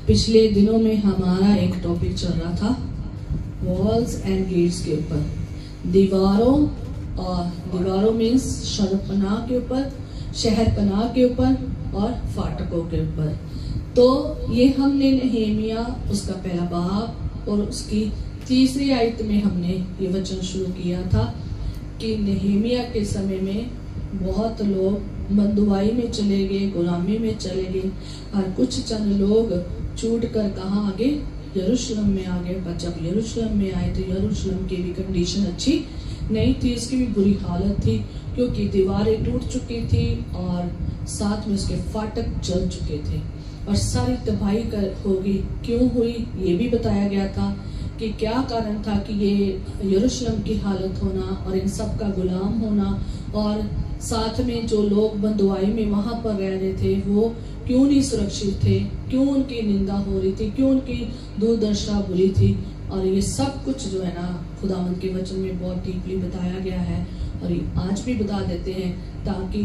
पिछले दिनों में हमारा एक टॉपिक चल रहा था वॉल्स एंड गेट्स के ऊपर, दीवारों मीन्स शहरपनाह के ऊपर, शहरपनाह के ऊपर और फाटकों के ऊपर। तो ये हमने नहमीया उसका पहला बाब और उसकी तीसरी आयत में हमने ये वचन शुरू किया था कि नहमीया के समय में बहुत लोग बंदुआई में चले गए, गुलामी में चले गए और कुछ चंद लोग छूट कर कहाँ आ गए, यरूशलेम में आ गए। पर जब यरूशलेम में आए तो यरूशलेम की भी कंडीशन अच्छी नहीं थी, इसकी भी बुरी हालत थी क्योंकि दीवारें टूट चुकी थी और साथ में उसके फाटक जल चुके थे और सारी तबाही होगी। क्यों हुई ये भी बताया गया था कि क्या कारण था कि ये यरूशलेम की हालत होना और इन सब का गुलाम होना और साथ में जो लोग बंदुआई में वहां पर रह रहे थे वो क्यों नहीं सुरक्षित थे, क्यों उनकी निंदा हो रही थी, क्यों उनकी दुर्दशा बुरी थी। और ये सब कुछ जो है ना खुदावंद के वचन में बहुत डीपली बताया गया है और ये आज भी बता देते हैं ताकि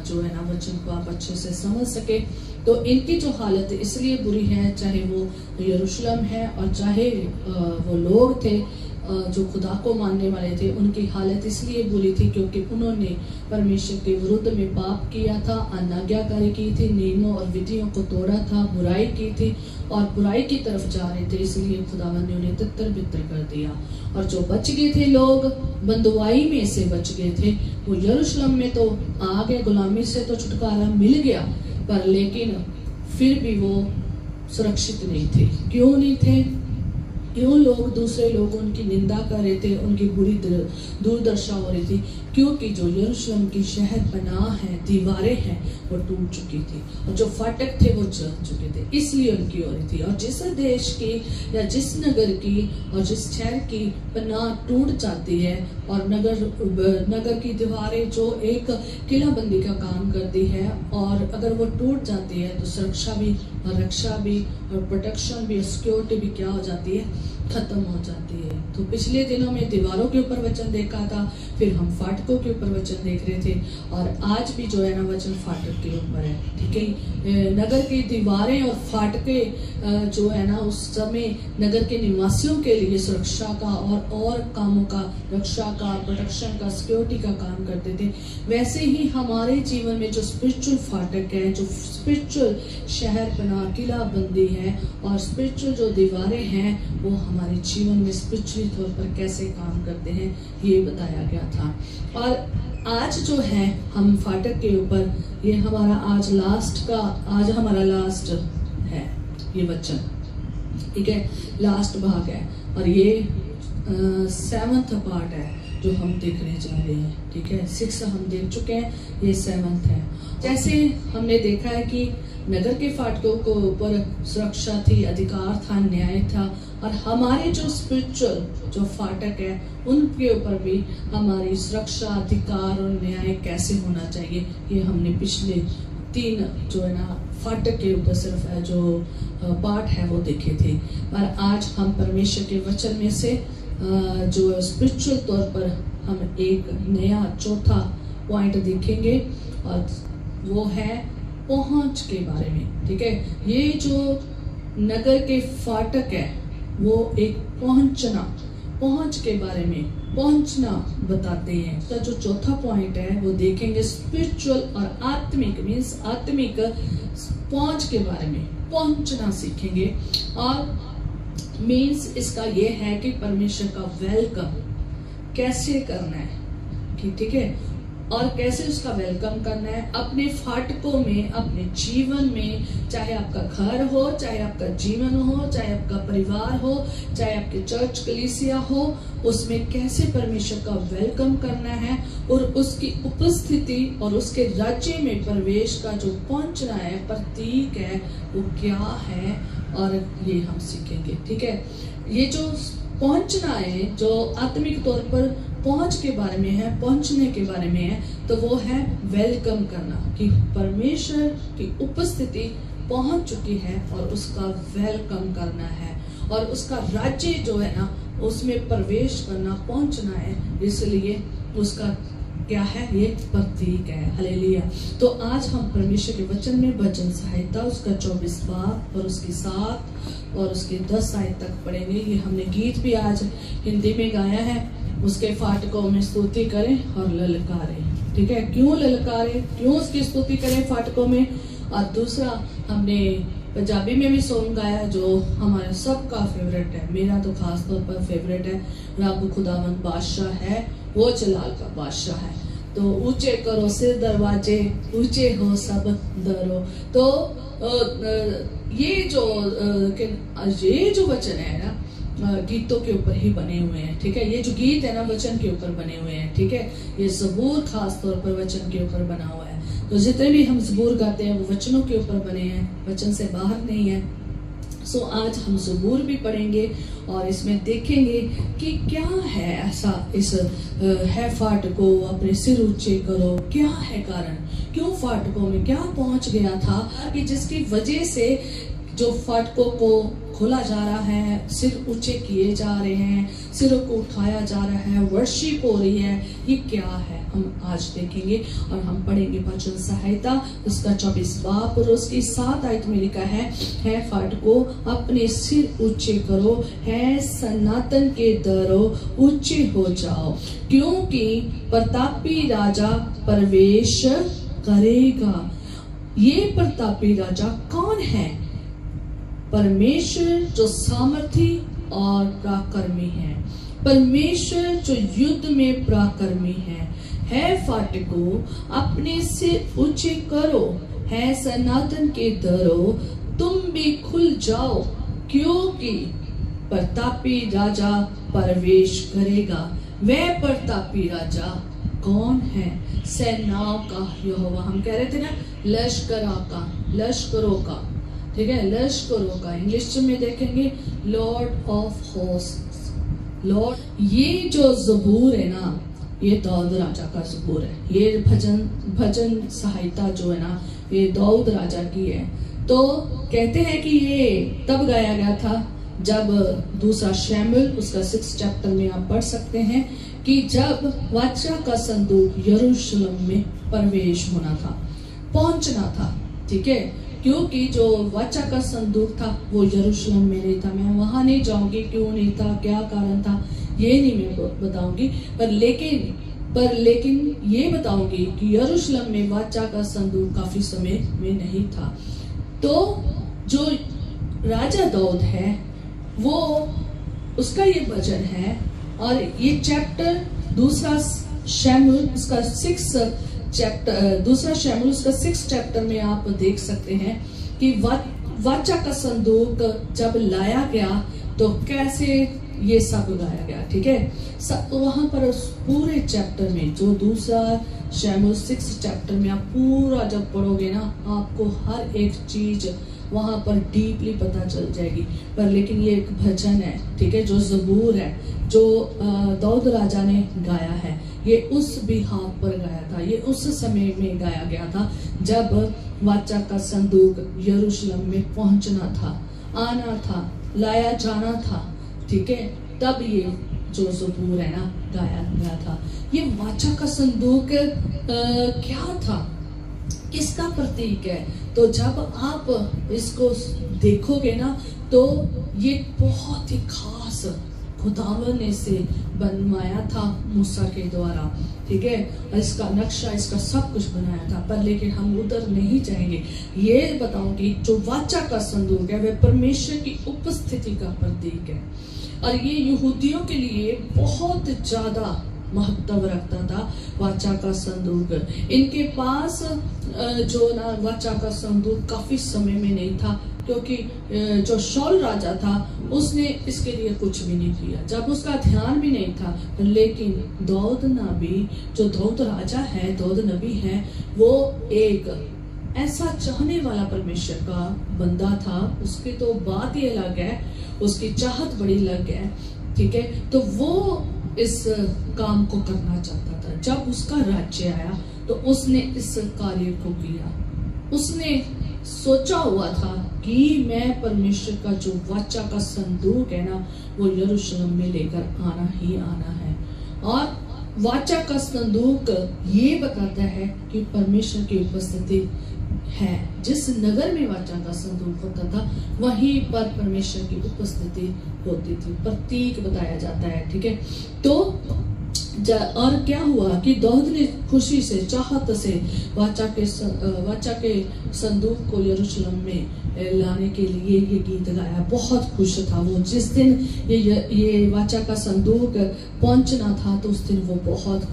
जो है ना वचन को आप अच्छे से समझ सके। तो इनकी जो हालत इसलिए बुरी है, चाहे वो यरूशलेम है और चाहे वो लोग थे जो खुदा को मानने वाले थे, उनकी हालत इसलिए बुरी थी क्योंकि उन्होंने परमेश्वर के विरुद्ध में पाप किया था, अनाज्ञाकारी की थी, नियमों और विधियों को तोड़ा था, बुराई की थी और बुराई की तरफ जा रहे थे। इसलिए खुदावंद ने उन्हें तितर बितर कर दिया और जो बच गए थे लोग बंदुआई में से बच गए थे वो यरूशलेम में तो आ गए, गुलामी से तो छुटकारा मिल गया, पर लेकिन फिर भी वो सुरक्षित नहीं थे। क्यों नहीं थे? क्यों लोग दूसरे लोग उनकी निंदा कर रहे थे, उनकी बुरी दुर्दशा हो रही थी? क्योंकि जो यरूशलेम की शहर पनाह है, दीवारें हैं, वो टूट चुकी थी और जो फाटक थे वो जल चुके थे, इसलिए उनकी हो रही थी। और जिस देश की या जिस नगर की और जिस शहर की पनाह टूट जाती है और नगर की दीवारें जो एक किलाबंदी का काम करती है और अगर वो टूट जाती है तो सुरक्षा भी और रक्षा भी और प्रोटेक्शन भी, सिक्योरिटी भी क्या हो जाती है, खत्म हो जाती है। तो पिछले दिनों में दीवारों के ऊपर वचन देखा था, फिर हम फाटकों के ऊपर वचन देख रहे थे और आज भी जो है ना वचन फाटक के ऊपर है। ठीक है, नगर की दीवारें और फाटके जो है ना उस समय नगर के निवासियों के लिए सुरक्षा का और कामों का, रक्षा का, प्रोटेक्शन का, सिक्योरिटी का काम करते थे। वैसे ही हमारे जीवन में जो स्पिरिचुअल फाटक है, जो स्पिरिचुअल शहर पनाह किला बंदी है और स्पिरिचुअल जो दीवारें हैं वो हमारे जीवन में स्पिरिचुअली तौर पर कैसे काम करते हैं ये बताया गया था। और आज जो है हम फाटक के ऊपर, ये हमारा आज हमारा लास्ट है ये वचन, ठीक है, लास्ट भाग है और ये 7th पार्ट है जो हम देखने जा रहे हैं। ठीक है, 6 हम देख चुके हैं, ये 7th है। जैसे हमने देखा है कि नगर के फाटकों को ऊपर सुरक्षा थी, अधिकार था, न्याय था और हमारे जो स्पिरिचुअल जो फाटक है उनके ऊपर भी हमारी सुरक्षा, अधिकार और न्याय कैसे होना चाहिए ये हमने पिछले 3 जो है ना फाटक के ऊपर सिर्फ जो पार्ट है वो देखे थे। पर आज हम परमेश्वर के वचन में से जो स्पिरिचुअल तौर पर हम एक नया चौथा पॉइंट देखेंगे और वो है पहुंच के बारे में। ठीक है, ये जो नगर के फाटक है वो एक पहुंच के बारे में, पहुंचना बताते हैं। तो जो चौथा पॉइंट है वो देखेंगे स्पिरिचुअल और आत्मिक मीन्स आत्मिक पहुंच के बारे में, पहुंचना सीखेंगे। और मीन्स इसका ये है कि परमेश्वर का वेलकम कैसे करना है, ठीक है, और कैसे उसका वेलकम करना है अपने फाटकों में, अपने जीवन में, चाहे आपका घर हो, चाहे आपका जीवन हो, चाहे आपका परिवार हो, चाहे आपके चर्च कलीसिया हो, उसमें कैसे परमेश्वर का वेलकम करना है और उसकी उपस्थिति और उसके राज्य में प्रवेश का जो पहुंचना है, प्रतीक है, वो क्या है और ये हम सीखेंगे। ठीक है, ये जो पहुंचना है जो आत्मिक तौर पर पहुंच के बारे में है, पहुंचने के बारे में है, तो वो है वेलकम करना कि परमेश्वर की उपस्थिति पहुंच चुकी है और उसका वेलकम करना है और उसका राज्य जो है ना उसमें प्रवेश करना, पहुंचना है। इसलिए उसका क्या है, ये प्रतीक है। हालेलुया। तो आज हम परमेश्वर के वचन में भजन संहिता उसका 24 बाब और उसकी 7 और उसके 10 आयत तक पढ़ेंगे। ये हमने गीत भी आज हिंदी में गाया है, उसके फाटकों में स्तुति करें और ललकारें। ठीक है, क्यों ललकारें, क्यों उसकी स्तुति करें फाटकों में। और दूसरा हमने पंजाबी में भी सॉन्ग गाया जो हमारा सबका फेवरेट है, मेरा तो खास तौर पर फेवरेट है, रब खुदावंद बादशाह है, वो जलाल का बादशाह है। तो ऊंचे करो सिर दरवाजे, ऊंचे हो सब दरो। तो ये जो वचन है ना, गीतों के ऊपर ही बने हुए हैं। ठीक है, ये जो गीत है ना वचन के ऊपर बने हुए हैं। ठीक है, ये ज़बूर खास तौर पर वचन के ऊपर बना हुआ है। तो जितने भी हम ज़बूर गाते हैं वो वचनों के ऊपर बने हैं, वचन से बाहर नहीं है। सो आज हम ज़बूर भी पढ़ेंगे और इसमें देखेंगे कि क्या है ऐसा इस है फाटको अपने सिर ऊंचे करो, क्या है कारण, क्यों फाटकों में क्या पहुंच गया था कि जिसकी वजह से जो फाटकों को खोला जा रहा है, सिर ऊंचे किए जा रहे हैं, सिरों को उठाया जा रहा है, वर्शिप हो रही है, ये क्या है हम आज देखेंगे। और हम पढ़ेंगे भजन संहिता उसका 24 बाब और उसकी 7 आयत में लिखा है फाटको अपने सिर ऊंचे करो, है सनातन के दरो ऊंचे हो जाओ, क्योंकि प्रतापी राजा प्रवेश करेगा। ये प्रतापी राजा कौन है? परमेश्वर जो सामर्थी और पराक्रमी है, परमेश्वर जो युद्ध में पराक्रमी है फाटको अपने सिर ऊंचे करो, है सनातन के दरो तुम भी खुल जाओ, क्योंकि प्रतापी राजा प्रवेश करेगा। वह प्रतापी राजा कौन है? सेनाओं का यहोवा। हम कह रहे थे ना लश्करों का, ठीक है, लश्करों का। इंग्लिश में देखेंगे लॉर्ड ऑफ होस्ट्स, लॉर्ड। ये जो ज़बूर है ना, ये दाऊद राजा का ज़बूर है। ये भजन संहिता जो है ना, ये दाऊद राजा की है। तो कहते हैं कि ये तब गाया गया था जब दूसरा शमूएल उसका 6 चैप्टर में आप पढ़ सकते हैं कि जब वाचा का संदूक यरूशलेम में प्रवेश होना था, पहुंचना था। ठीक है, क्योंकि जो वाचा का संदूक था वो यरूशलेम में नहीं था। मैं वहां नहीं जाऊंगी क्यों नहीं था, क्या कारण था, ये नहीं मैं बताऊंगी, पर लेकिन ये बताऊंगी कि यरूशलेम में वाचा का संदूक काफी समय में नहीं था। तो जो राजा दाऊद है वो उसका ये भजन है। और ये चैप्टर दूसरा शमूएल उसका 6 चैप्टर, दूसरा शमूएल उसका 6 चैप्टर में आप देख सकते हैं कि वाचा का संदूक जब लाया गया तो कैसे ये सब गाया गया। ठीक है, वहां पर उस पूरे चैप्टर में जो दूसरा शमूएल 6 चैप्टर में आप पूरा जब पढ़ोगे ना, आपको हर एक चीज वहां पर डीपली पता चल जाएगी। पर लेकिन ये एक भजन है, ठीक है, जो ज़बूर है, जो दाऊद राजा ने गाया है, ये उस बिहाफ पर गाया था, ये उस समय में गाया गया था जब वाचा का संदूक यरूशलेम में पहुंचना था, आना था, लाया जाना था। ठीक है, तब ये जो ज़बूर है ना गाया गया था। ये वाचा का संदूक क्या था, किसका प्रतीक है? तो जब आप इसको देखोगे ना तो ये बहुत ही खास खुदावन ने से बनवाया था मूसा के द्वारा। ठीक है, इसका नक्शा, इसका सब कुछ बनाया था। पर लेकिन हम उधर नहीं जाएंगे। ये बताऊंगी जो वाचा का संदूक है वह परमेश्वर की उपस्थिति का प्रतीक है और ये यहूदियों के लिए बहुत ज्यादा महत्व रखता था वाचा का संदूक। इनके पास जो ना वाचा का संदूक काफी समय में नहीं था, क्योंकि जो शाऊल राजा था उसने इसके लिए कुछ भी नहीं किया, जब उसका ध्यान भी नहीं था। लेकिन दाऊद नबी, जो दाऊद राजा है, दाऊद नबी है, वो एक ऐसा चाहने वाला परमेश्वर का बंदा था। उसकी तो बात ही अलग है, उसकी चाहत बड़ी अलग है। ठीक है, तो वो इस काम को करना चाहता था। जब उसका राज्य आया तो उसने इस कार्य को किया। उसने सोचा हुआ था कि मैं परमेश्वर का जो वाचा का संदूक है ना, वो यरूशलेम में लेकर आना ही आना है। और वाचा का संदूक ये बताता है कि परमेश्वर की उपस्थिति है। जिस नगर में वाचा का संदूक होता था वहीं पर परमेश्वर की उपस्थिति होती थी, प्रतीक बताया जाता है। ठीक है, तो और क्या हुआ कि दाऊद ने खुशी से, चाहत से वाचा के संदूक को यरूशलेम में लाने के लिए ये गीत गाया। बहुत खुश था वो। जिस दिन ये वाचा का संदूक पहुंचना था तो उस दिन वो बहुत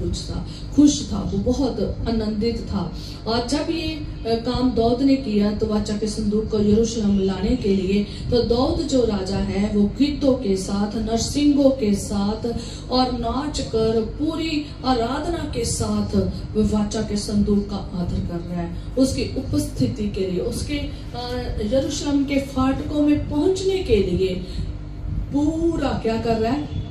खुश था, वो बहुत आनंदित था। और जब ये काम दाऊद ने किया तो वाचा के संदूक को यरूशलेम लाने के लिए, तो दाऊद जो राजा है वो गीतों के साथ, नरसिंगों के साथ और नाच कर, पूरी आराधना के साथ वाचा के संदूक का आदर कर रहा है। उसकी उपस्थिति के लिए, उसके यरूशलेम के फाटकों में पहुंचने के लिए पूरा क्या कर रहा है,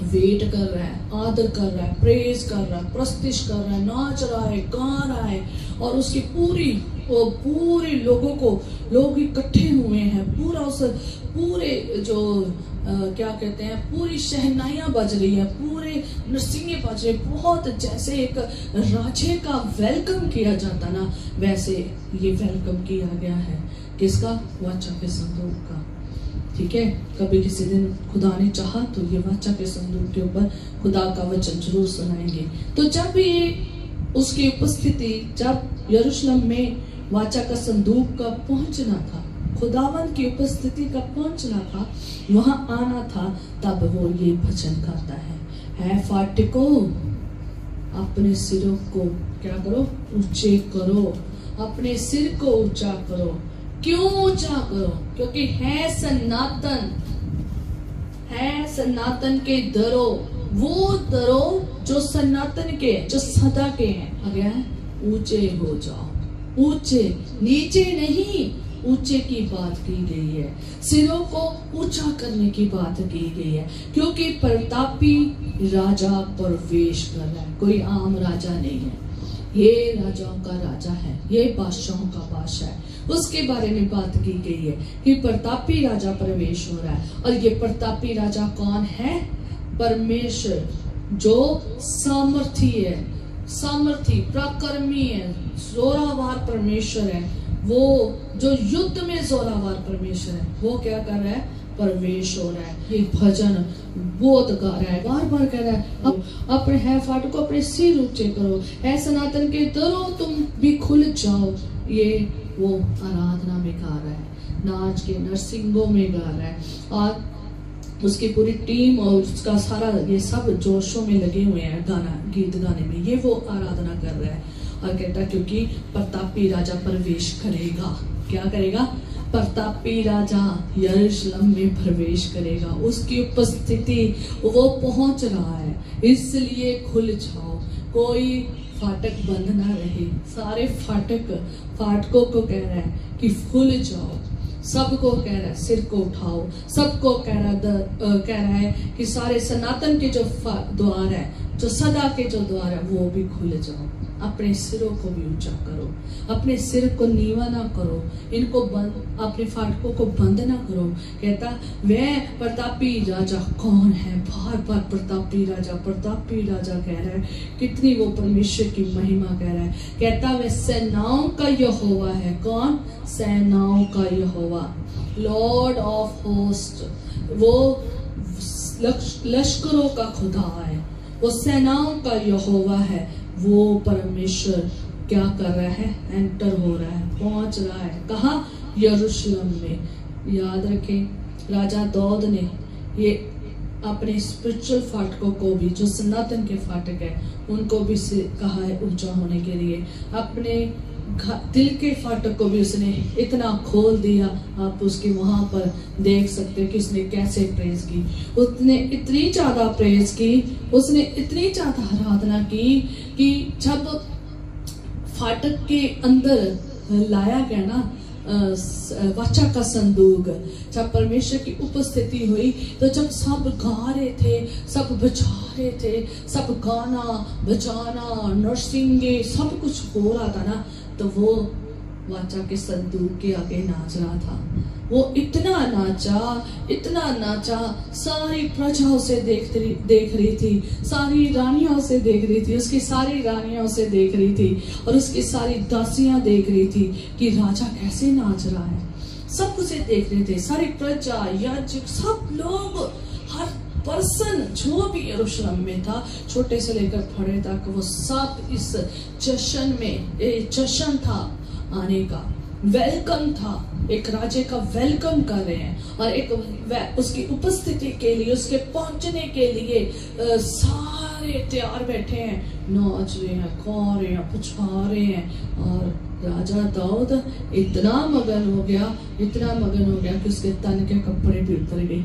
वेट कर रहा है, आदर कर रहा है, प्रेज कर रहा है, प्रस्तिश कर रहा है, नाच रहा है, गा रहा है। और उसकी पूरे लोग इकट्ठे हुए हैं। पूरे जो क्या कहते हैं, पूरी शहनाइयां बज रही है, पूरे नरसिंगे बज रहे, बहुत जैसे एक राजे का वेलकम किया जाता ना, वैसे ये वेलकम किया गया है। किसका? वाचा के संदूक का। ठीक है, कभी किसी दिन खुदा ने चाहा तो ये वाचा के संदूक के ऊपर खुदा का वचन जरूर सुनाएंगे। तो जब ये उसकी उपस्थिति, जब यरूशलेम में वाचा का संदूक का पहुंचना था, खुदावन की उपस्थिति का पहुंचना था, वहां आना था, तब वो ये भजन गाता है फाटको अपने सिरों को क्या करो, ऊंचे करो, अपने सिर को ऊंचा करो। क्यों ऊंचा करो? क्योंकि है सनातन के दरो, वो दरो जो सनातन के, जो सदा के हैं। अब है ऊंचे हो जाओ, ऊंचे, नीचे नहीं, ऊंचे की बात की गई है। सिरों को ऊंचा करने की बात की गई है, क्योंकि प्रतापी राजा प्रवेश कर रहा है। कोई आम राजा नहीं है, ये राजाओं का राजा है, ये बादशाहों का बादशाह है। उसके बारे में बात की गई है कि प्रतापी राजा प्रवेश हो रहा है। और ये प्रतापी राजा कौन है? परमेश्वर, जो सामर्थी है, पराक्रमी है, जोरावर परमेश्वर है। वो जो युद्ध में जोरावर परमेश्वर है, वो क्या कर रहा है? प्रवेश हो रहा है। ये भजन बहुत गा रहा है, बार बार कह रहा है, अपने है फाटकों, अपने सिर ऊंचे करो, है सनातन के दरों तुम भी खुल जाओ। ये वो आराधना में गा रहा है, नाच के नरसिंगों में गा रहा है। और उसकी पूरी टीम और उसका सारा, ये सब जोशों में लगे हुए हैं गीत गाने में। ये वो आराधना कर रहा है और कहता है क्योंकि प्रतापी राजा प्रवेश करेगा। क्या करेगा? प्रतापी राजा यरूशलेम में प्रवेश करेगा, उसकी उपस्थिति, वो पहुंच रहा है, इसलिए खुल जाओ, कोई फाटक बंद ना रहे। सारे फाटकों को कह रहा है कि खुल जाओ, सबको कह रहा है सिर को उठाओ, सबको कह रहा है कि सारे सनातन के जो द्वार है, जो सदा के जो द्वार है, वो भी खुल जाओ। अपने सिरों को भी ऊंचा करो, अपने सिर को नीवा ना करो, इनको बंद, अपने फाटकों को बंद ना करो। कहता वह प्रतापी राजा कौन है? बार बार प्रतापी राजा कह रहा है। कितनी वो परमेश्वर की महिमा कह रहा है। कहता वह सेनाओं का यहोवा है। कौन? सेनाओं का यहोवा, लॉर्ड ऑफ होस्ट। वो लश्करों का खुदा है, वो सेनाओं का यहोवा है। वो परमेश्वर क्या कर रहा है? एंटर हो रहा है, पहुंच रहा है। कहाँ? यरूशलेम में। याद रखें, राजा दाऊद ने ये अपने स्पिरिचुअल फाटकों को भी, जो सनातन के फाटक है, उनको भी कहा है ऊंचा होने के लिए। अपने दिल के फाटक को भी उसने इतना खोल दिया। आप उसके वहां पर देख सकते हैं कि उसने कैसे प्रेज की। उसने इतनी ज्यादा प्रेज की, उसने इतनी ज्यादा आराधना की कि जब फाटक के अंदर लाया गया ना वाचा का संदूक, जब परमेश्वर की उपस्थिति हुई, तो जब सब गा रहे थे, सब बजा रहे थे, सब गाना बजाना नरसिंगे सब कुछ हो रहा था ना, तो वो वाचा के संदूक के आगे नाच रहा था। वो इतना नाचा, सारी प्रजा उसे देख रही थी, सारी रानियां उसे देख रही थी, उसकी सारी रानियां उसे देख रही थी, और उसकी सारी दासियां देख रही थी कि राजा कैसे नाच रहा है। सब उसे देख रहे थे, सारी प्रजा, याजक, सब लोग, हर पर्सन जो भी यरूशलेम में था, छोटे से लेकर बड़े तक, वो सब इस जश्न में, जश्न था आने का, वेलकम था, एक राजे का वेलकम कर रहे हैं, और एक उसकी उपस्थिति के लिए, उसके पहुंचने के लिए सारे तैयार बैठे हैं, नाच रहे हैं, गा रहे हैं, पुचका रहे हैं। और राजा दाऊद इतना मगन हो गया कि उसके तन के कपड़े भी उतर गए,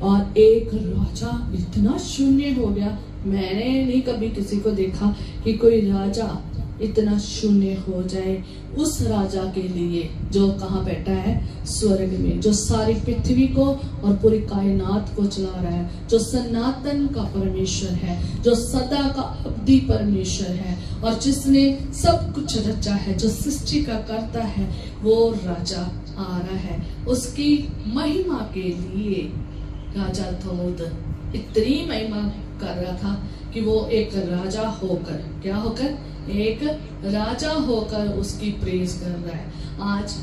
और एक राजा इतना शून्य हो गया। मैंने नहीं कभी किसी को देखा कि कोई राजा इतना शून्य हो जाए, उस राजा के लिए जो कहाँ बैठा है, स्वर्ग में, जो सारी पृथ्वी को और पूरी कायनात को चला रहा है, जो सनातन का परमेश्वर है, जो सदा का अवधि परमेश्वर है, और जिसने सब कुछ रचा है, जो सृष्टि का करता है, वो राजा आ रहा है। उसकी महिमा के लिए राजा दाऊद इतनी महिमा कर रहा था कि वो एक राजा होकर, क्या होकर, एक राजा होकर उसकी प्रेज कर रहा है। आज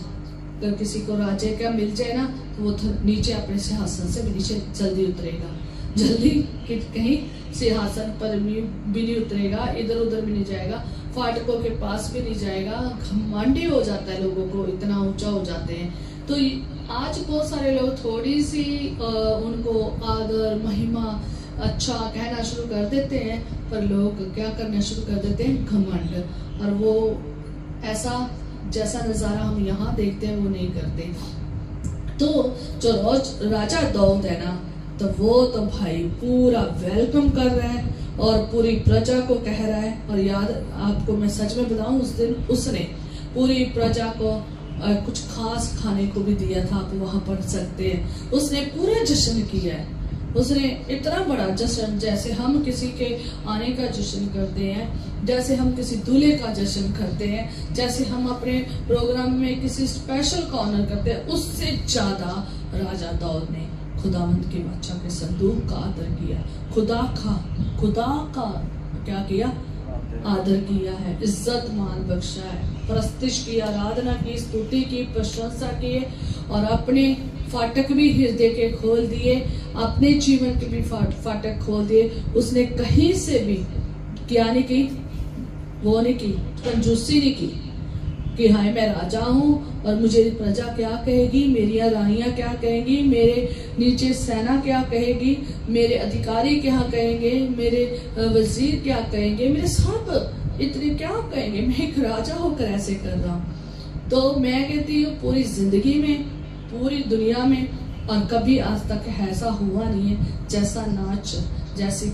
अगर किसी को राजे का मिल जाए ना, तो वो नीचे अपने सिंहासन से भी नीचे जल्दी उतरेगा, जल्दी कहीं सिंहासन पर भी नहीं उतरेगा, इधर उधर भी नहीं जाएगा, फाटकों के पास भी नहीं जाएगा। घमंडी हो जाता है लोगों को, इतना ऊंचा हो जाते हैं। तो आज बहुत सारे लोग थोड़ी सी उनको आदर, महिमा, अच्छा कहना शुरू कर देते हैं, पर लोग क्या करना शुरू कर देते हैं, घमंड। और वो ऐसा जैसा नजारा हम यहाँ देखते हैं वो नहीं करते। तो जो राजा दाऊद है ना, तो वो तो भाई पूरा वेलकम कर रहा है और पूरी प्रजा को कह रहा है। और याद आपको मैं सच में बताऊं, उस दिन उसने पूरी प्रजा को कुछ खास खाने को भी दिया था, आप वहां पढ़ सकते हैं। उसने पूरा जश्न किया है, उसने इतना बड़ा जश्न, जैसे हम किसी के आने का जश्न करते हैं, जैसे हम किसी दूल्हे का जश्न करते हैं, जैसे हम अपने प्रोग्राम में किसी स्पेशल का ऑनर करते हैं, उससे ज्यादा राजा दाऊद ने खुदावंद के बादशाह के संदूक का आदर किया, खुदा का क्या किया, आदर किया है, इज्जत मान बख्शा है, परस्तिश की, आराधना की, स्तुति की, प्रशंसा की, और अपने फाटक भी हृदय के खोल दिए, अपने जीवन के भी फाटक खोल दिए। उसने कहीं से भी क्या नहीं की, वो नहीं की, कंजूसी नहीं की कि हाय मैं राजा हूँ और मुझे प्रजा क्या कहेगी, मेरी रानियां क्या कहेंगी, मेरे नीचे सेना क्या कहेगी, मेरे अधिकारी क्या कहेंगे, मेरे वजीर क्या कहेंगे, मेरे सब इतने क्या कहेंगे, मैं एक राजा होकर ऐसे कर रहा हूँ। तो मैं कहती हूँ पूरी जिंदगी में, पूरी दुनिया में, और कभी आज तक ऐसा हुआ नहीं है जैसा नाच, जैसी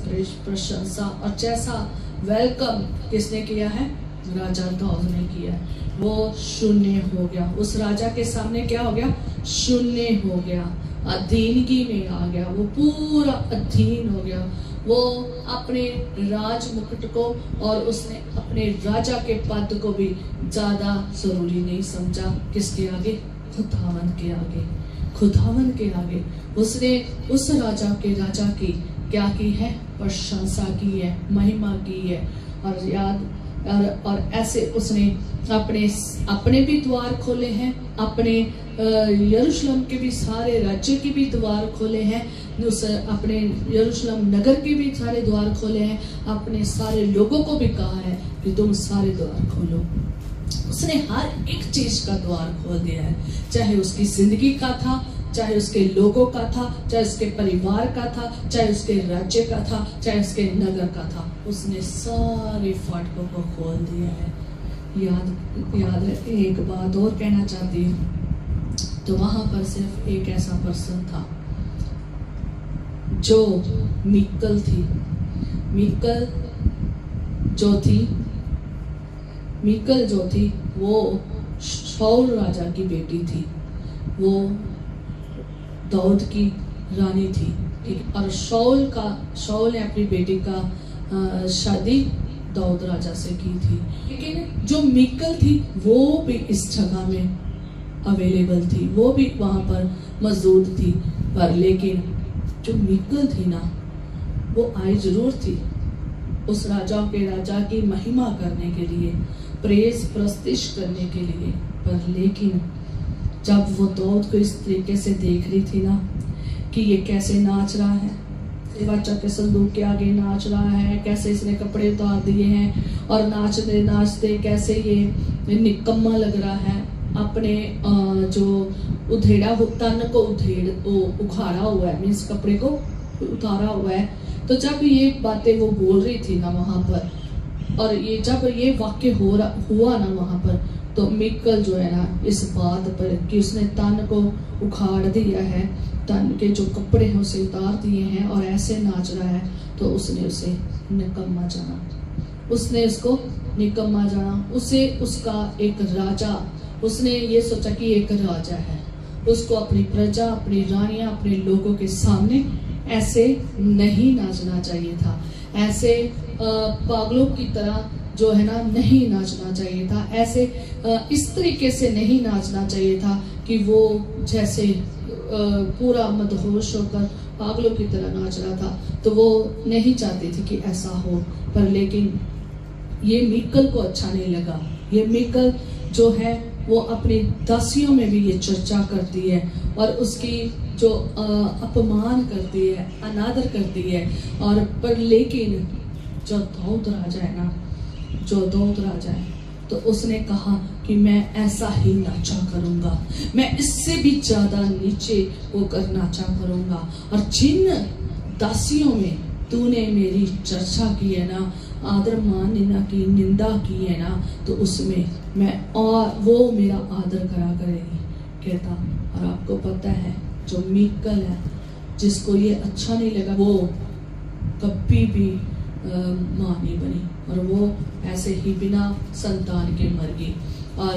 प्रशंसा और जैसा वेलकम किसने किया है, राजा दाऊद ने किया। वो शून्य हो गया, उस राजा के सामने क्या हो गया, शून्य हो गया, अधीनगी में आ गया, वो पूरा अधीन हो गया। वो अपने राज मुकुट को और उसने अपने राजा के पद को भी ज्यादा जरूरी नहीं समझा, किसके आगे, खुदावन के आगे, खुदावन के आगे। उसने उस राजा की क्या की है, प्रशंसा की है, महिमा की है। और याद और ऐसे उसने अपने भी द्वार खोले हैं, अपने यरूशलेम के भी सारे राज्य के भी द्वार खोले हैं, उस अपने यरूशलेम नगर के भी सारे द्वार खोले हैं, अपने सारे लोगों को भी कहा है कि तुम सारे द्वार खोलो। उसने हर एक चीज का द्वार खोल दिया है, चाहे उसकी जिंदगी का था, चाहे उसके लोगों का था, चाहे उसके परिवार का था, चाहे उसके राज्य का था, चाहे उसके नगर का था, उसने सारे फाटकों को खोल दिया है। याद है, एक बात और कहना चाहती हूँ। तो वहां पर सिर्फ एक ऐसा पर्सन था जो मीकल थी। मीकल जो थी वो शाऊल राजा की बेटी थी, वो दाऊद की रानी थी, ठीक। और शाऊल ने अपनी बेटी का शादी दाऊद राजा से की थी। लेकिन जो मीकल थी वो भी इस जगह में अवेलेबल थी, वो भी वहाँ पर मौजूद थी, पर लेकिन जो मीकल थी ना, वो आई जरूर थी उस राजाओं के राजा की महिमा करने के लिए, प्रेज प्रस्तिश करने के लिए, पर लेकिन जब वो दाऊद को इस तरीके से देख रही थी ना कि ये कैसे नाच रहा है, बच्चा के संदूक के आगे नाच रहा है, कैसे इसने कपड़े उतार दिए हैं और नाचते नाचते कैसे ये निकम्मा लग रहा है, अपने जो उधेड़ा तन को उखाड़ा हुआ है, मीन्स कपड़े को उतारा हुआ है। तो जब ये बातें वो बोल रही थी ना वहां पर, और ये जब ये वाक्य हुआ ना वहां पर, तो मीकल जो है ना इस बात पर कि उसने तन को उखाड़ दिया है, तन के जो कपड़े हैं उसे उतार दिए हैं और ऐसे नाच रहा है, तो उसने उसे निकम्मा जाना, उसने उसको निकम्मा जाना। उसे उसका एक राजा, उसने ये सोचा कि एक राजा है, उसको अपनी प्रजा, अपनी रानियां, अपने लोगों के सामने ऐसे नहीं नाचना चाहिए था, ऐसे पागलों की तरह जो है ना नहीं नाचना चाहिए था, ऐसे इस तरीके से नहीं नाचना चाहिए था कि वो जैसे पूरा मदहोश होकर पागलों की तरह नाच रहा था। तो वो नहीं चाहती थी कि ऐसा हो, पर लेकिन ये मीकल को अच्छा नहीं लगा। ये मीकल जो है वो अपनी दासियों में भी ये चर्चा करती है और उसकी जो अपमान करती है, अनादर करती है। और पर लेकिन जो दाऊद राजा है ना, जो दाऊद राजा है, तो उसने कहा कि मैं ऐसा ही नाचा करूंगा, मैं इससे भी ज्यादा नीचे होकर नाचा करूंगा, और जिन दासियों में तूने मेरी चर्चा की है ना, आदर मानना की निंदा की है ना, तो उसमें मैं और वो मेरा आदर करा करेगी, कहता। और आपको पता है जो मीकल है, जिसको ये अच्छा नहीं लगा, वो कभी भी माँ नहीं बनी, और वो ऐसे ही बिना संतान के मर गई। और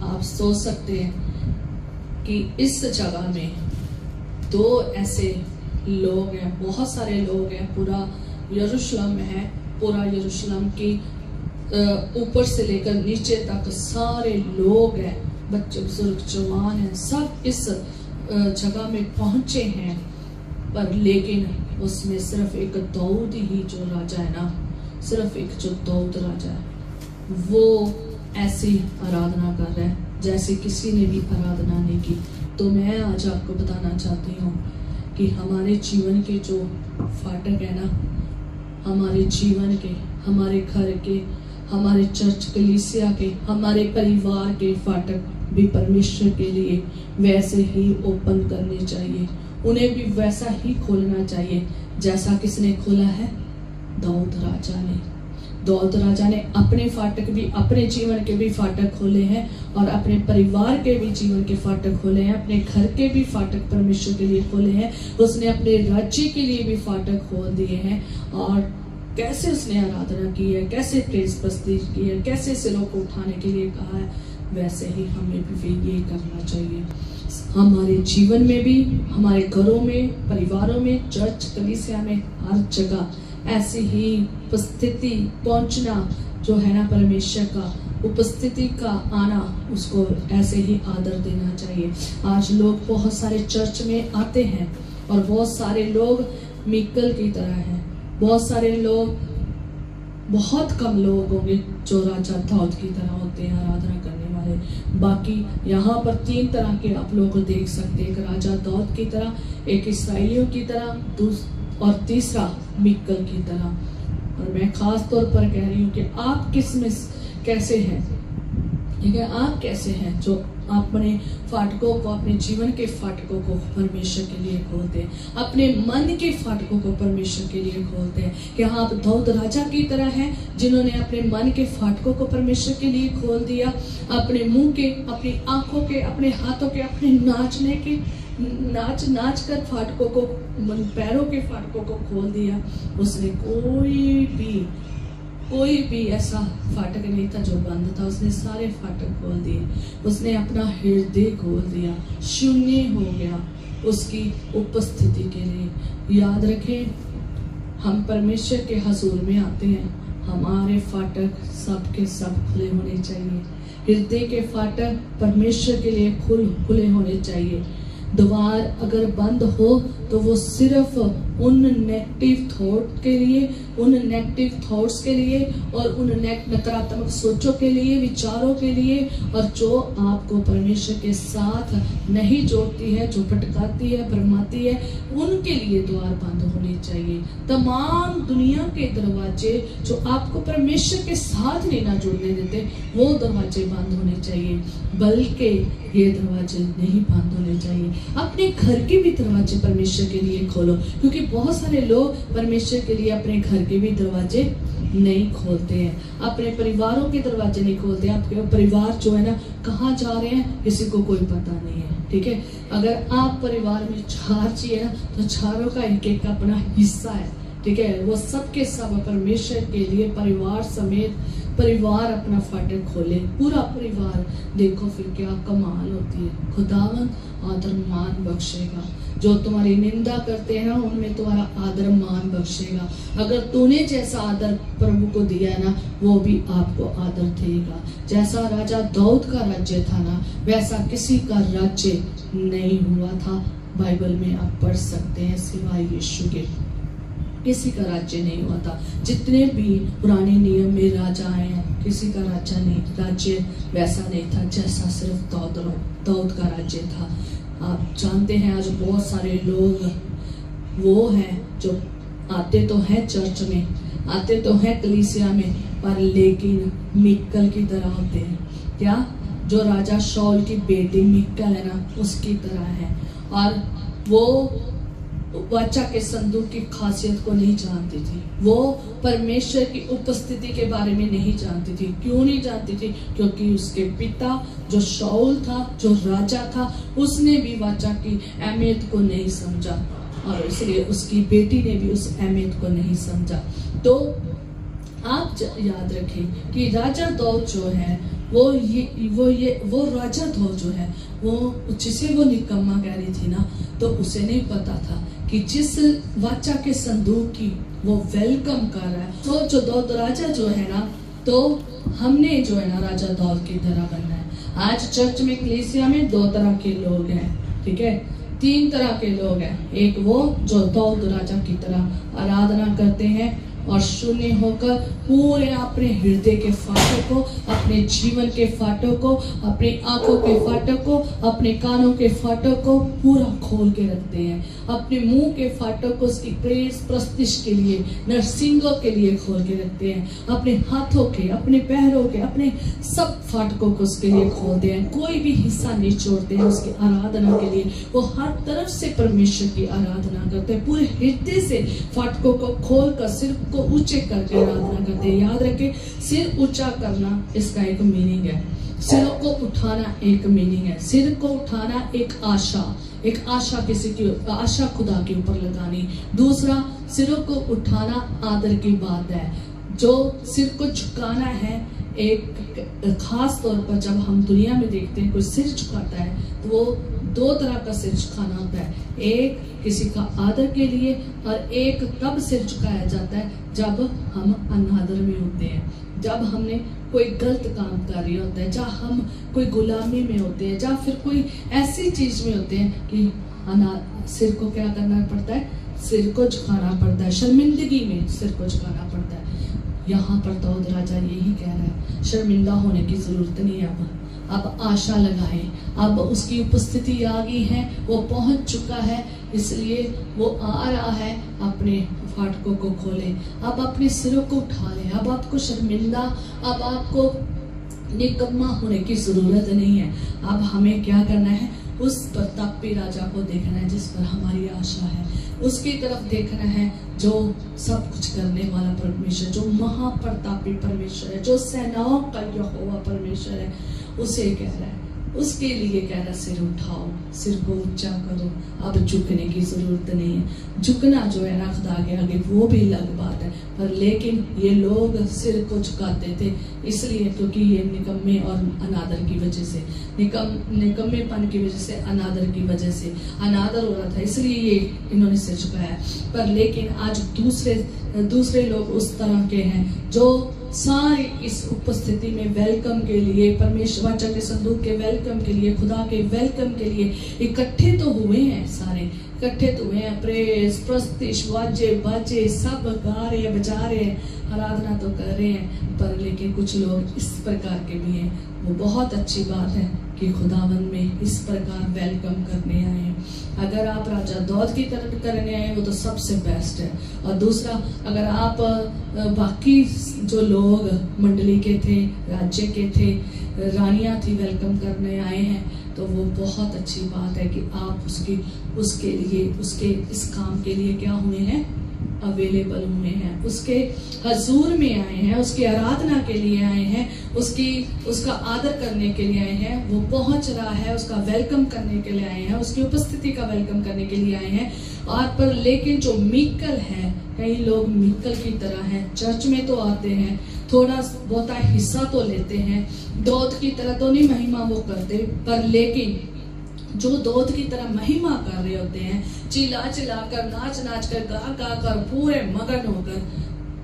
आप सोच सकते हैं कि इस जगह में दो ऐसे लोग हैं, बहुत सारे लोग हैं, पूरा यरूशलेम है, पूरा यरूशलेम की ऊपर से लेकर नीचे तक सारे लोग हैं, बच्चे बुजुर्ग जवान हैं, सब इस जगह में पहुंचे हैं। पर लेकिन उसमें सिर्फ एक दाऊद ही जो राजा है ना, सिर्फ एक जो दाऊद राजा है, वो ऐसी आराधना कर रहा है जैसे किसी ने भी आराधना नहीं की। तो मैं आज आपको बताना चाहती हूँ कि हमारे जीवन के जो फाटक है ना, हमारे जीवन के, हमारे घर के, हमारे चर्च कलीसिया के, हमारे परिवार के फाटक भी परमेश्वर के लिए वैसे ही ओपन करने चाहिए, उन्हें भी वैसा ही खोलना चाहिए जैसा किसने खोला है, दाऊद राजा ने। दाऊद राजा ने अपने फाटक भी, अपने जीवन के भी फाटक खोले हैं, और अपने परिवार के भी जीवन के फाटक खोले हैं, अपने घर के भी फाटक परमेश्वर के लिए खोले हैं, उसने अपने राज्य के लिए भी फाटक खोल दिए हैं। और कैसे उसने आराधना की है, कैसे प्रेज प्रस्तुति की है, कैसे सिरों को उठाने के लिए कहा है, वैसे ही हमें भी ये करना चाहिए। हमारे जीवन में भी, हमारे घरों में, परिवारों में, चर्च कलीसिया में, हर जगह ऐसी ही उपस्थिति पहुंचना जो है ना, परमेश्वर का उपस्थिति का आना, उसको ऐसे ही आदर देना चाहिए। आज लोग बहुत सारे चर्च में आते हैं और बहुत सारे लोग मीकल की तरह हैं, बहुत सारे लोग, बहुत कम लोग होंगे जो राजा दाऊद की तरह होते हैं आराधना करने वाले। बाकी यहाँ पर 3 तरह के आप लोग को देख सकते हैं, एक राजा दाऊद की तरह, एक इसराइलियों की तरह, और तीसरा मीकल की तरह। और मैं खास तौर पर कह रही हूँ कि आप किस में कैसे हैं, ठीक है, आप कैसे हैं जो अपने फाटकों को, अपने जीवन के फाटकों को परमेश्वर के लिए खोलते हैं, अपने मन के फाटकों को परमेश्वर के लिए खोलते हैं। कि हाँ, आप दाऊद राजा की तरह हैं जिन्होंने अपने मन के फाटकों को परमेश्वर के लिए खोल दिया, अपने मुंह के, अपनी आंखों के, अपने हाथों के, अपने नाचने के, नाच कर फाटकों को, पैरों के फाटकों को खोल दिया। उसने कोई भी ऐसा फाटक नहीं था जो बंद था, उसने सारे फाटक खोल दिए, उसने अपना हृदय खोल दिया, शून्य हो गया उसकी उपस्थिति के लिए। याद रखें, हम परमेश्वर के हजूर में आते हैं, हमारे फाटक सब के सब खुले होने चाहिए, हृदय के फाटक परमेश्वर के लिए खुले होने चाहिए। द्वार अगर बंद हो तो वो सिर्फ उन नेगेटिव थॉट के लिए, उन नेगेटिव थॉट्स के लिए और उन नकारात्मक सोचों के लिए, विचारों के लिए, और जो आपको परमेश्वर के साथ नहीं जोड़ती है, जो भटकाती है, भरमाती है, उनके लिए द्वार बंद होने चाहिए। तमाम दुनिया के दरवाजे जो आपको परमेश्वर के साथ नहीं ना जुड़ने देते, वो दरवाजे बंद होने चाहिए, बल्कि ये दरवाजे नहीं बंद होने चाहिए। अपने घर के भी दरवाजे परमेश्वर के लिए खोलो, क्योंकि बहुत सारे लोग परमेश्वर के लिए अपने घर के भी दरवाजे नहीं खोलते हैं, अपने परिवारों के दरवाजे नहीं खोलते। आपके परिवार जो है ना, कहाँ जा रहे हैं किसी को कोई पता नहीं है, ठीक है। अगर आप परिवार में 4 चाहिए ना, तो चारों का एक एक अपना हिस्सा है, ठीक है। वो सबके सब परमेश्वर के लिए परिवार समेत परिवार अपना फाटक खोले, पूरा परिवार। देखो फिर क्या कमाल होती है। खुदावन आदर मान बख्शेगा। जो तुम्हारी निंदा करते हैं ना, उनमें तुम्हारा आदर मान बख्शेगा। अगर तूने जैसा आदर प्रभु को दिया है ना, वो भी आपको आदर देगा। जैसा राजा दाऊद का राज्य था ना, वैसा किसी का राज्य नहीं हुआ था। बाइबल में आप पढ़ सकते हैं, सिवाय यीशु के किसी का राज्य नहीं हुआ था। जितने भी पुराने नियम में राजा आए हैं, किसी का राज्य वैसा नहीं था जैसा सिर्फ दाऊद का राज्य था। आप जानते हैं आज बहुत सारे लोग वो हैं जो आते तो हैं चर्च में, आते तो हैं कलीसिया में, पर लेकिन मिकल की तरह होते हैं। क्या? जो राजा शाऊल की बेटी मिकल है ना, उसकी तरह है। और वो वाचा के संदूक की खासियत को नहीं जानती थी, वो परमेश्वर की उपस्थिति के बारे में नहीं जानती थी। क्यों नहीं जानती थी? क्योंकि उसके पिता जो शाऊल था, जो राजा था, उसने भी वाचा की अहमियत को नहीं समझा, और इसलिए उसकी बेटी ने भी उस अहमियत को नहीं समझा। तो आप याद रखें कि राजा दाऊद जो है वो राजा दाऊद जो है, वो जिसे वो निकम्मा कह रही थी ना, तो उसे नहीं पता था कि जिस वाचा के संदूक की वो वेलकम कर रहा है, तो जो दाऊद राजा जो है ना, तो हमने जो है ना राजा दाऊद की तरह बनना है। आज चर्च में कलीसिया में 2 तरह के लोग हैं, ठीक है। 3 तरह के लोग हैं। एक वो जो दाऊद राजा की तरह आराधना करते हैं और शून्य होकर पूरे अपने हृदय के फाटक को, अपने जीवन के फाटक को, अपनी आंखों के फाटक को, अपने कानों के फाटक को पूरा खोल के रखते हैं। अपने मुंह के फाटक को उसकी प्रेस प्रस्तिश के लिए, नरसिंगों के लिए खोल के रखते हैं। अपने हाथों के, अपने पैरों के, अपने सब फाटकों को उसके लिए खोलते हैं। कोई भी हिस्सा नहीं छोड़ते हैं उसकी आराधना के लिए। वो हर तरफ से परमेश्वर की आराधना करते हैं, पूरे हृदय से फाटकों को खोल कर सिर को ऊंचे करके आराधना करते हैं। याद रखें, सिर ऊंचा करना इसका एक मीनिंग है। सिरों को उठाना एक मीनिंग है। सिर को उठाना एक आशा किसी की आशा खुदा के ऊपर लगानी। दूसरा, सिरों को उठाना आदर की बात है। जो सिर को झुकाना है, एक खास तौर पर जब हम दुनिया में देखते हैं कोई सिर झुकाता है, तो वो 2 तरह का सिर झुकाना होता है। एक किसी का आदर के लिए, और एक तब सिर झुकाया जाता है जब हम अनादर में होते हैं, जब हमने कोई गलत काम कर रही होता है, जब हम कोई गुलामी में होते हैं, या फिर कोई ऐसी चीज में होते हैं कि सिर को क्या करना पड़ता है, सिर को झुकाना पड़ता है। शर्मिंदगी में सिर को झुकाना पड़ता है। यहाँ पर दाऊद राजा यही कह रहा है, शर्मिंदा होने की जरूरत नहीं है। अब आशा लगाएं, अब उसकी उपस्थिति आ गई है, वो पहुंच चुका है, इसलिए वो आ रहा है। अपने फाटकों को खोले, अब अपने सिरों को उठा ले। अब आपको शर्मिंदा, अब आपको निकम्मा होने की जरूरत नहीं है। अब हमें क्या करना है? उस प्रतापी राजा को देखना है जिस पर हमारी आशा है, उसकी तरफ देखना है जो सब कुछ करने वाला परमेश्वर, जो महाप्रतापी परमेश्वर है, जो सेनाओं का यहोवा परमेश्वर है। उसे कह रहा है, उसके लिए कह रहा, सिर उठाओ, सिर को ऊंचा करो। अब झुकने की जरूरत नहीं है। झुकना जो है ना खुदा के आगे, वो भी अलग बात है, पर लेकिन ये लोग सिर को झुकाते थे इसलिए क्योंकि ये निकम्मे और अनादर की वजह से, निकम्मेपन की वजह से, अनादर की वजह से अनादर हो रहा था, इसलिए ये इन्होंने सिर झुकाया। पर लेकिन आज दूसरे लोग उस तरह के हैं जो सारे इस उपस्थिति में वेलकम के लिए, परमेश्वर वाचा के संदूक के वेलकम के लिए, खुदा के वेलकम के लिए इकट्ठे तो हुए हैं, सारे इकट्ठे तो हुए हैं। प्रेस, प्रस्तिश, वाजे बाजे सब गा रहे हैं, बजा रहे हैं, आराधना तो कर रहे हैं, पर लेकिन कुछ लोग इस प्रकार के भी हैं। वो बहुत अच्छी बात है कि खुदावन में इस प्रकार वेलकम करने आए हैं। अगर आप राजा दाऊद की तरह करने आए वो तो सबसे बेस्ट है। और दूसरा, अगर आप बाकी जो लोग मंडली के थे, राज्य के थे, रानियां थी, वेलकम करने आए हैं, तो वो बहुत अच्छी बात है कि आप उसके लिए, उसके इस काम के लिए क्या हुए हैं, अवेलेबल हुए हैं, उसके हजूर में आए हैं, उसकी आराधना के लिए आए हैं, उसका आदर करने के लिए आए हैं। वो पहुंच रहा है, उसका वेलकम करने के लिए आए हैं, उसकी उपस्थिति का वेलकम करने के लिए आए हैं। और पर लेकिन जो मीकल है, कई लोग मीकल की तरह हैं, चर्च में तो आते हैं, थोड़ा बहुत हिस्सा तो लेते हैं, दाऊद की तरह तो नहीं महिमा वो करते, पर लेकिन जो दाऊद की तरह महिमा कर रहे होते हैं, चिल्ला चिल्ला कर, नाच नाच कर, गा गा कर, पूरे मगन होकर,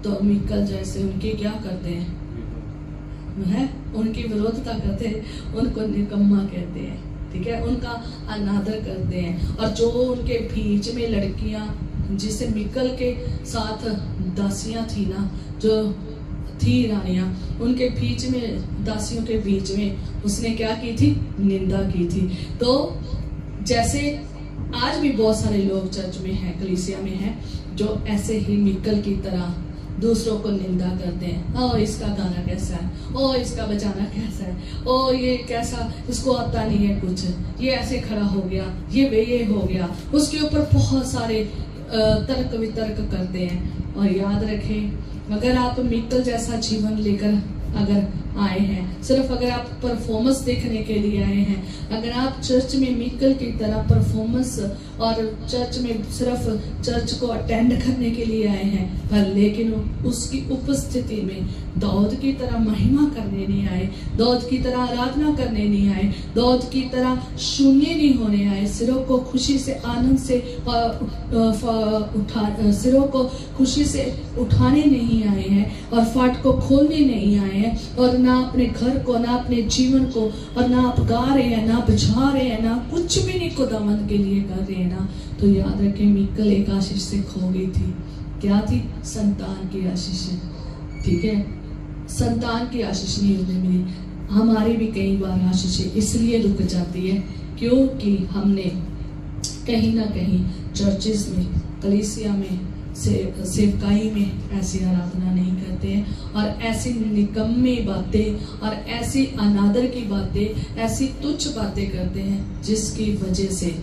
तो मीकल जैसे उनके क्या करते हैं, उनकी विरोधता करते हैं, उनको निकम्मा कहते हैं, ठीक है, उनका अनादर करते हैं। और जो उनके बीच में लड़कियां, जिसे मीकल के साथ दासियां थी ना, जो थी रानियां, उनके बीच में, दासियों के बीच में उसने क्या की थी, निंदा की थी। तो जैसे आज भी बहुत सारे लोग चर्च में हैं, कलीसिया में हैं, जो ऐसे ही मीकल की तरह दूसरों को निंदा करते हैं। ओ इसका गाना कैसा है, ओ इसका बजाना कैसा है, ओ ये कैसा, इसको आता नहीं है कुछ, ये ऐसे खड़ा हो गया, ये हो गया, उसके ऊपर बहुत सारे तर्क वितर्क करते हैं। और याद रखें, अगर आप मीकल जैसा जीवन लेकर अगर आए हैं, सिर्फ अगर आप परफॉर्मेंस देखने के लिए आए हैं, अगर आप चर्च में मीकल की तरह परफॉर्मेंस और चर्च में सिर्फ चर्च को अटेंड करने के लिए आए हैं, पर लेकिन उसकी उपस्थिति में दाऊद की तरह महिमा करने नहीं आए, दाऊद की तरह आराधना करने नहीं आए, दाऊद की तरह शून्य नहीं होने आए, सिरों को खुशी से, आनंद से सिरों को खुशी से उठाने नहीं आए हैं, और फाट को खोलने नहीं आए हैं, और ना अपने घर को, ना अपने जीवन को, और ना आप गा रहे हैं, ना बजा रहे हैं, ना कुछ भी नहीं खुदावंद के लिए कर रहे हैं ना, तो याद रखें मीकल एक आशीष से खो गई थी। क्या थी? संतान की आशीष, ठीक है, संतान की आशीष नहीं उन्हें मिली। हमारी भी कई बार आशीषें इसलिए रुक जाती है क्योंकि हमने कहीं ना कहीं चर्चेस में, कलीसिया में, सेवकाई में ऐसी आराधना नहीं करते हैं, और ऐसी निकम्मी बातें और ऐसी अनादर की बातें, ऐसी तुच्छ बातें करते हैं, जिसकी वजह से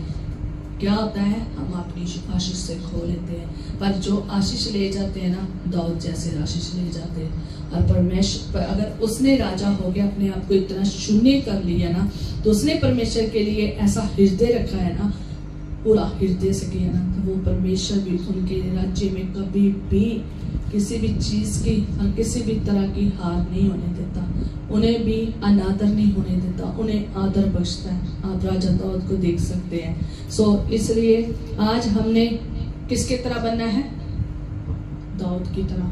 क्या होता है, हम अपनी आशीष से खो लेते हैं। पर जो आशीष ले जाते हैं ना, दाऊद जैसे आशीष ले जाते हैं। और परमेश्वर, अगर उसने राजा हो गया, अपने आप को इतना शून्य कर लिया ना, तो उसने परमेश्वर के लिए ऐसा हृदय रखा है ना, पूरा हृदय से किया ना, तो वो परमेश्वर भी उनके राज्य में कभी भी किसी भी चीज की और किसी भी तरह की हार नहीं होने देता, उन्हें भी अनादर नहीं होने देता, उन्हें आदर बख्शता है। आप राजा दाऊद को देख सकते हैं। इसलिए आज हमने किसके तरह बनना है? दाऊद की तरह,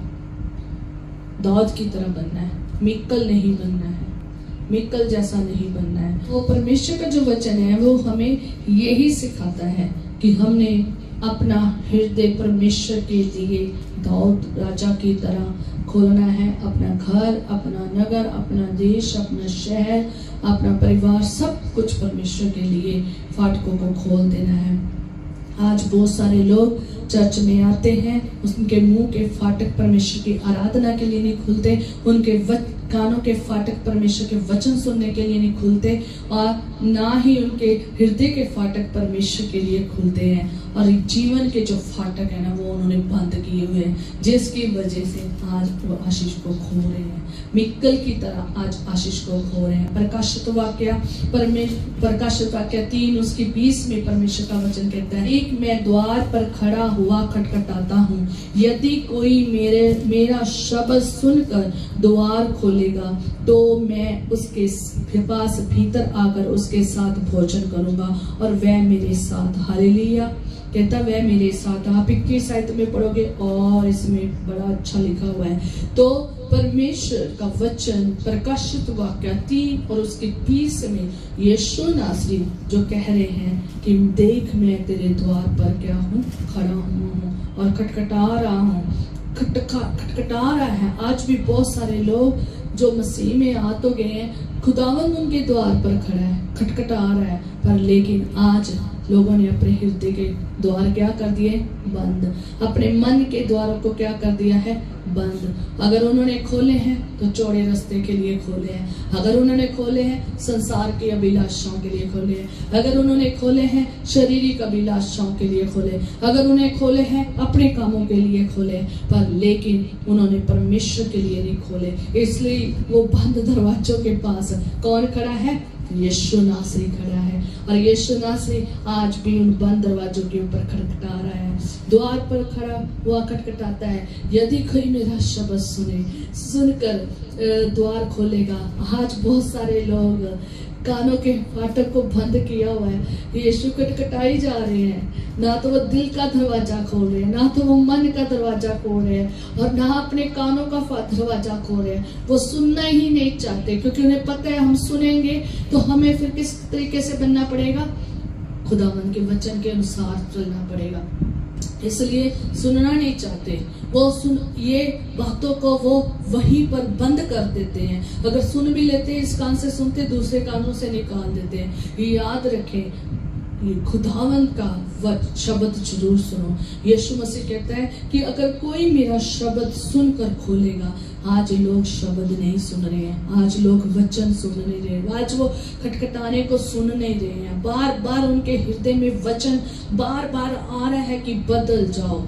दाऊद की तरह बनना है, मीकल नहीं बनना है, मीकल जैसा नहीं बनना है। वो परमेश्वर का जो वचन है वो हमें यही सिखाता है कि हमने अपना हृदय परमेश्वर के लिए दाऊद राजा की तरह खोलना है। अपना घर, अपना नगर, अपना देश, अपना शहर, अपना परिवार, सब कुछ परमेश्वर के लिए फाटकों को खोल देना है। आज बहुत सारे लोग चर्च में आते हैं, उनके मुंह के फाटक परमेश्वर की आराधना के लिए नहीं खुलते, उनके कानों के फाटक परमेश्वर के वचन सुनने के लिए नहीं खुलते, और ना ही उनके हृदय के फाटक परमेश्वर के लिए खुलते हैं। और जीवन के जो फाटक है ना, वो उन्होंने बंद किए हुए हैं, जिसकी वजह से आज वो आशीष को खो रहे हैं, मीकल की तरह आज आशीष को खो रहे हैं। प्रकाशित वाक्य 3 उसकी 20 में परमेश्वर का वचन कहता है, एक मैं द्वार पर खड़ा हुआ खटखटाता हूँ, यदि कोई मेरा शब्द सुनकर द्वार खोले खोलेगा तो मैं उसके पास भीतर आकर उसके साथ भोजन करूंगा और वह मेरे साथ। हालेलुया। कहता वह मेरे साथ। आप 21 आयत में पढ़ोगे और इसमें बड़ा अच्छा लिखा हुआ है। तो परमेश्वर का वचन प्रकाशित वाक्य 3 और उसके 20 में यीशु नासरी जो कह रहे हैं कि देख मैं तेरे द्वार पर क्या हूँ, खड़ा हूँ और खटखटा रहा हूँ। खटखटा रहा है। आज भी बहुत सारे लोग जो मसीह में आ तो गए हैं, खुदावंद उनके द्वार पर खड़ा है, खटखटा रहा है, पर लेकिन आज लोगों ने अपने हृदय के द्वार क्या कर दिए, बंद। अपने मन के द्वारों को क्या कर दिया है, बंद। अगर उन्होंने खोले हैं तो चौड़े रास्ते के लिए खोले हैं, अगर उन्होंने खोले हैं संसार की अभिलाषाओं के लिए खोले हैं, अगर उन्होंने खोले हैं शारीरिक अभिलाषाओं के लिए खोले, अगर उन्हें खोले हैं अपने कामों के लिए खोले, पर लेकिन उन्होंने परमेश्वर के लिए नहीं खोले। इसलिए वो बंद दरवाजों के पास कौन खड़ा है, यीशु नासरी खड़ा है। और यीशु नासरी आज भी उन बंद दरवाजों के ऊपर खटखटा रहा है, द्वार पर खड़ा हुआ खटखटाता है। यदि कोई मेरा शब्द सुनकर द्वार खोलेगा। आज बहुत सारे लोग कानों के फाटक को बंद किया हुआ है, यीशु खटखटाई जा रहे हैं। ना तो वो दिल का दरवाजा खोल रहे हैं, ना तो वो मन का दरवाजा खोल रहे हैं, और ना अपने कानों का दरवाजा खोल रहे हैं। वो सुनना ही नहीं चाहते, क्योंकि उन्हें पता है हम सुनेंगे तो हमें फिर किस तरीके से बनना पड़ेगा, खुदावंद के वचन के अनुसार चलना पड़ेगा। इसलिए सुनना नहीं चाहते। वो ये बातों को वो वहीं पर बंद कर देते हैं। अगर सुन भी लेते हैं, इस कान से सुनते दूसरे कानों से निकाल देते हैं। ये याद रखें, खुदावंद का शब्द जरूर सुनो। यीशु मसीह कहता है कि अगर कोई मेरा शब्द सुनकर खोलेगा। आज लोग शब्द नहीं सुन रहे हैं, आज लोग वचन सुन नहीं रहे, आज वो खटखटाने को सुन नहीं रहे हैं। बार बार उनके हृदय में वचन बार बार आ रहा है कि बदल जाओ,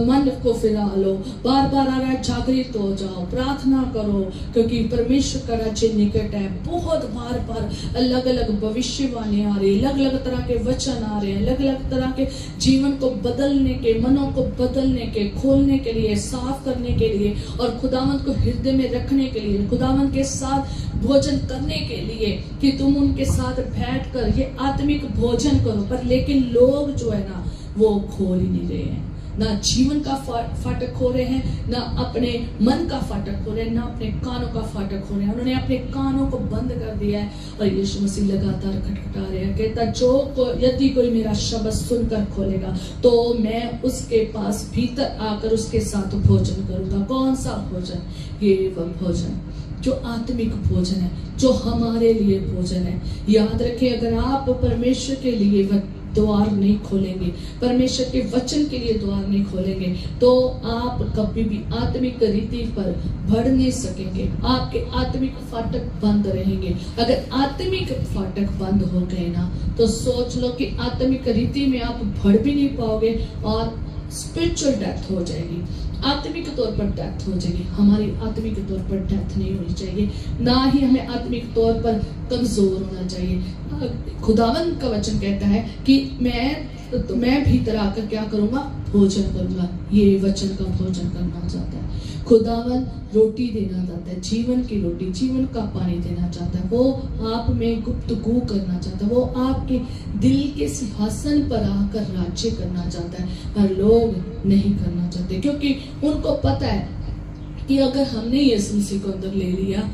मन को फिरा लो। बार बार आ रहा है जागृत हो जाओ, प्रार्थना करो, क्योंकि परमेश्वर का राज्य निकट है। बहुत बार बार अलग अलग भविष्यवाणी आ रही, अलग अलग तरह के वचन आ रहे हैं, अलग अलग तरह के जीवन को बदलने के, मनों को बदलने के, खोलने के लिए, साफ करने के लिए, और खुदावंद को हृदय में रखने के लिए, खुदावंद के साथ भोजन करने के लिए, कि तुम उनके साथ बैठकर ये आत्मिक भोजन करो। पर लेकिन लोग जो है ना, वो खोल ही नहीं रहे हैं। ना जीवन का फाटक खो रहे हैं, ना अपने मन का फाटक खो रहे हैं, ना अपने कानों का फाटक खो रहे हैं। उन्होंने अपने कानों को बंद कर दिया है। और यीशु मसीह लगातार खटखटा रहे हैं। कहता यदि कोई मेरा शब्द सुनकर खोलेगा तो मैं उसके पास भीतर आकर उसके साथ भोजन करूंगा। कौन सा भोजन? ये वह भोजन जो आत्मिक भोजन है, जो हमारे लिए भोजन है। याद रखें, अगर आप परमेश्वर के लिए द्वार नहीं खोलेंगे, परमेश्वर के वचन के लिए द्वार नहीं खोलेंगे, तो आप कभी भी आत्मिक रीति पर बढ़ नहीं सकेंगे। आपके आत्मिक फाटक बंद रहेंगे। अगर आत्मिक फाटक बंद हो गए ना, तो सोच लो कि आत्मिक रीति में आप बढ़ भी नहीं पाओगे और स्पिरिचुअल डेथ हो जाएगी, आत्मिक तौर पर डेथ हो जाएगी। हमारी आत्मिक तौर पर डेथ नहीं होनी चाहिए, ना ही हमें आत्मिक तौर पर कमजोर होना चाहिए। खुदावंद का वचन कहता है कि मैं भीतर आकर क्या करूंगा? भोजन करूंगा। ये वचन का भोजन करना चाहता है। खुदावंद रोटी देना चाहता है, जीवन की रोटी, जीवन का पानी देना चाहता है। वो आप में गुप्तगू करना चाहता है, वो आपके दिल के सिंहासन पर आकर राज्य करना चाहता है। पर लोग नहीं करना चाहते, क्योंकि उनको पता है कि अगर हमने यीशु मसीह को अंदर ले लिया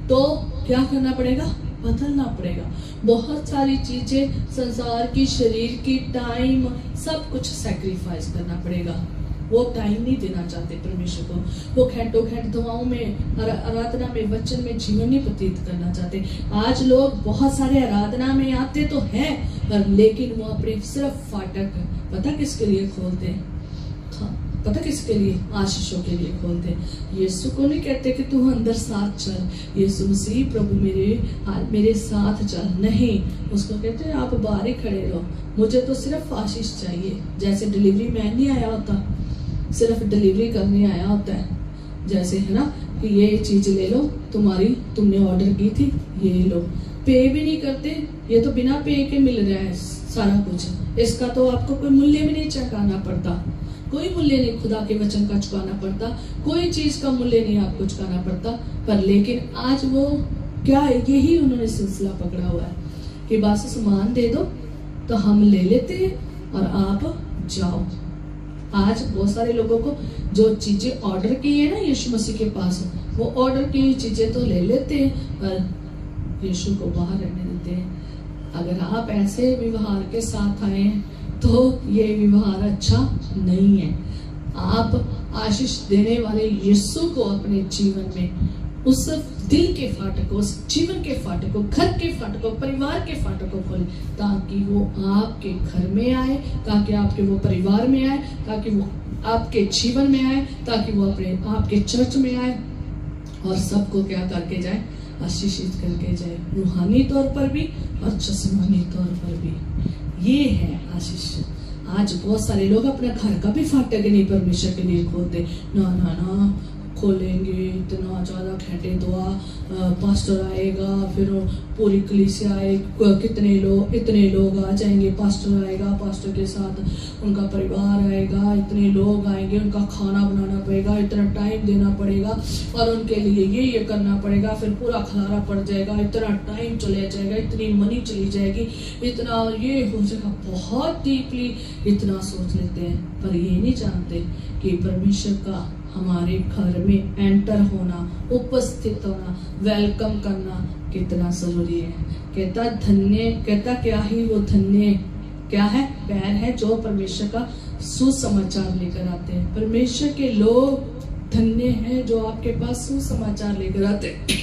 तो क्या करना पड़ेगा? बदलना पड़ेगा। बहुत सारी चीजें, संसार की, शरीर की, टाइम, सब कुछ सैक्रिफाइस करना पड़ेगा। वो टाइम नहीं देना चाहते परमेश्वर को। वो घंटों दवाओं में, आराधना में, वचन में जीवन नहीं व्यतीत करना चाहते। आज लोग बहुत सारे आराधना में आते तो हैं, पर लेकिन वो अपने सिर्फ फाटक पता किसके लिए खोलते हैं? पता किसके लिए? आशीषों के लिए खोलते हैं। यीशु को नहीं कहते कि तू अंदर साथ चल, यीशु मसीह प्रभु मेरे साथ चल, नहीं। उसको कहते हैं आप बाहर ही खड़े रहो, मुझे तो सिर्फ आशीष चाहिए। जैसे डिलीवरी मैन नहीं आया होता, सिर्फ डिलीवरी करने आया होता है, जैसे है ना कि ये चीज ले लो, तुमने ऑर्डर की थी, ये लो। पे भी नहीं करते, ये तो बिना पे के मिल रहा है सारा कुछ, इसका तो आपको कोई मूल्य भी नहीं चुकाना पड़ता। कोई मूल्य नहीं खुदा के वचन का चुकाना पड़ता, कोई चीज का मूल्य नहीं आपको चुकाना पड़ता। पर लेकिन आज वो क्या है, यही उन्होंने सिलसिला पकड़ा हुआ है कि बस सामान दे दो तो हम ले लेते हैं और आप जाओ। आज बहुत सारे लोगों को जो चीजें ऑर्डर की है ना यीशु मसीह के पास, वो ऑर्डर की हुई चीजें तो ले लेते हैं पर यीशु को बाहर रहने देते हैं। अगर आप ऐसे व्यवहार के साथ आए हैं तो ये व्यवहार अच्छा नहीं है। आप आशीष देने वाले यीशु को अपने जीवन में, उस दिल के फाटकों, उस जीवन के फाटकों, घर के फाटकों, परिवार के फाटकों खोलें ताकि वो आपके घर में आए, ताकि आपके वो परिवार में आए, ताकि वो आपके जीवन में आए, ताकि वो अपने आपके चर्च में आए और सबको क्या करके जाए, आशीषित करके जाए, रूहानी तौर पर भी और जिस्मानी तौर पर भी। ये है आशीष। आज बहुत सारे लोग अपने घर का भी फाटक नहीं परमेश्वर के लिए खोलते। ना खोलेंगे, इतना ज्यादा घंटे दुआ, पास्टर आएगा, फिर पूरी कलीसिया आएगी, इतने लोग आ जाएंगे, पास्टर आएगा, पास्टर के साथ उनका परिवार आएगा, इतने लोग आएंगे, उनका खाना बनाना पड़ेगा, इतना टाइम देना पड़ेगा और उनके लिए ये करना पड़ेगा, फिर पूरा खलारा पड़ जाएगा, इतना टाइम चले जाएगा, इतनी मनी चली जाएगी, इतना ये हो जाएगा। बहुत डीपली इतना सोच लेते हैं पर ये नहीं जानते कि परमेश्वर का हमारे घर में एंटर होना, उपस्थित होना, वेलकम करना कितना जरूरी है। कहता धन्य, कहता क्या ही वो धन्य क्या है, पैर है जो परमेश्वर का सुसमाचार लेकर आते हैं। परमेश्वर के लोग धन्य हैं जो आपके पास सुसमाचार लेकर आते हैं,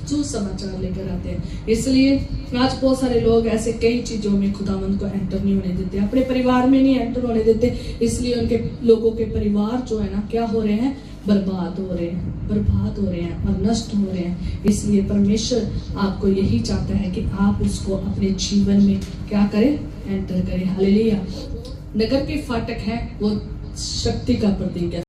सुसमाचार लेकर आते हैं। इसलिए आज बहुत सारे लोग ऐसे कई चीजों में खुदावंद को एंटर नहीं होने देते, अपने परिवार में नहीं एंटर होने देते, इसलिए उनके लोगों के परिवार जो है ना क्या हो रहे हैं, बर्बाद हो रहे हैं और नष्ट हो रहे हैं। इसलिए परमेश्वर आपको यही चाहता है कि आप उसको अपने जीवन में क्या करें, एंटर करें। हालेलुया। नगर के फाटक है वो शक्ति का प्रतीक है।